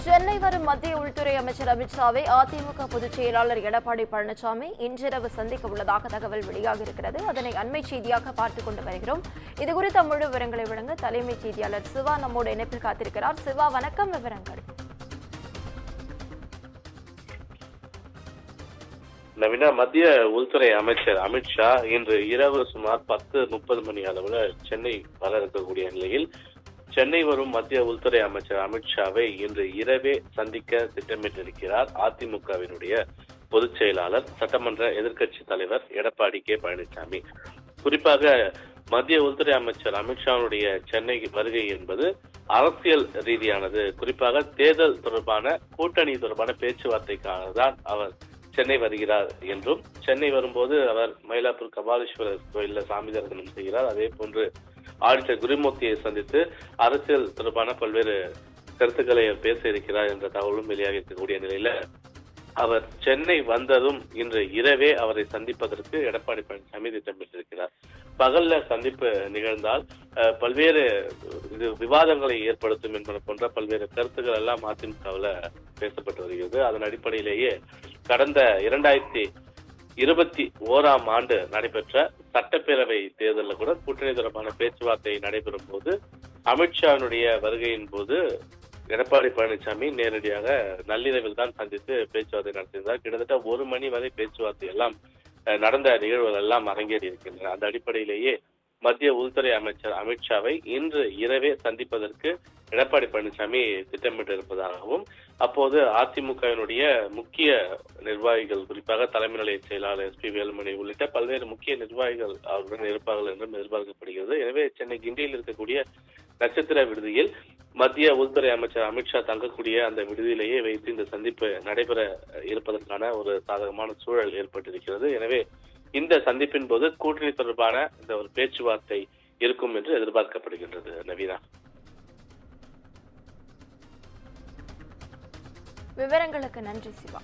சென்னை வரும் மத்திய உள்துறை அமைச்சர் அமித்ஷாவை அதிமுக பொதுச் செயலாளர் எடப்பாடி பழனிசாமி இன்றிரவு சந்திக்க உள்ளதாக தகவல் வெளியாகியிருக்கிறது. அதனை அண்மை செய்தியாக பார்த்துக் கொண்டு வருகிறோம். இதுகுறித்த முழு விவரங்களை வழங்க தலைமைச் செய்தியாளர் சிவா நம்மோடு இணைப்பில் காத்திருக்கிறார். சிவா, வணக்கம். விவரங்கள். நவீனா, மத்திய உள்துறை அமைச்சர் அமித்ஷா இன்று இரவு சுமார் 10:30 மணி அளவுல சென்னை வர இருக்கக்கூடிய நிலையில் சென்னை வரும் மத்திய உள்துறை அமைச்சர் அமித்ஷாவை இன்று இரவே சந்திக்க திட்டமிட்டிருக்கிறார் அதிமுகவினுடைய பொதுச் செயலாளர், சட்டமன்ற எதிர்க்கட்சி தலைவர் எடப்பாடி கே பழனிசாமி. குறிப்பாக மத்திய உள்துறை அமைச்சர் அமித்ஷாவுடைய சென்னை வருகை என்பது அரசியல் ரீதியானது. குறிப்பாக தேர்தல் தொடர்பான கூட்டணி தொடர்பான பேச்சுவார்த்தைக்காக தான் அவர் சென்னை வருகிறார் என்றும், சென்னை வரும்போது அவர் மயிலாப்பூர் கபாலீஸ்வரர் கோயிலில் சாமி தரிசனம் செய்கிறார். அதே போன்று ஆடிட்டர் குருமூர்த்தியை சந்தித்து அரசியல் தொடர்பான பல்வேறு கருத்துக்களை பேச இருக்கிறார் என்ற தகவலும் வெளியாக இருக்கக்கூடிய நிலையில அவர் சென்னை வந்ததும் இன்று இரவே அவரை சந்திப்பதற்கு எடப்பாடி பழனிசாமி திட்டமிட்டிருக்கிறார். பகல்ல சந்திப்பு நிகழ்ந்தால் பல்வேறு விவாதங்களை ஏற்படுத்தும் என்பது போன்ற பல்வேறு கருத்துக்கள் எல்லாம் அதிமுகவில் பேசப்பட்டு வருகிறது. அதன் அடிப்படையிலேயே கடந்த 2021ஆம் ஆண்டு நடைபெற்ற சட்டப்பேரவை தேர்தலில் கூட கூட்டணி தொடர்பான பேச்சுவார்த்தை நடைபெறும் போது அமித்ஷாவினுடைய வருகையின் போது எடப்பாடி பழனிசாமி நேரடியாக நள்ளிரவில் தான் சந்தித்து பேச்சுவார்த்தை நடத்தியிருந்தார். கிட்டத்தட்ட 1 மணி வரை பேச்சுவார்த்தை எல்லாம் நடந்த நிகழ்வுகள் எல்லாம் அரங்கேறி இருக்கின்றன. அந்த அடிப்படையிலேயே மத்திய உள்துறை அமைச்சர் அமித்ஷாவை இன்று இரவே சந்திப்பதற்கு எடப்பாடி பழனிசாமி திட்டமிட்டு இருப்பதாகவும், அப்போது அதிமுகவினுடைய முக்கிய நிர்வாகிகள், குறிப்பாக தலைமை நிலைய செயலாளர் SP வேலுமணி உள்ளிட்ட பல்வேறு முக்கிய நிர்வாகிகள் அவருடன் இருப்பார்கள் என்றும் எதிர்பார்க்கப்படுகிறது. எனவே சென்னை கிண்டியில் இருக்கக்கூடிய நட்சத்திர விடுதியில் மத்திய உள்துறை அமைச்சர் அமித்ஷா தங்கக்கூடிய அந்த விடுதியிலேயே வைத்து இந்த சந்திப்பு நடைபெற இருப்பதற்கான ஒரு சாதகமான சூழல் ஏற்பட்டிருக்கிறது. எனவே இந்த சந்திப்பின் போது கூட்டணி தொடர்பான இந்த ஒரு பேச்சுவார்த்தை இருக்கும் என்று எதிர்பார்க்கப்படுகின்றது. நவீனா, விவரங்களுக்கு நன்றி சிவா.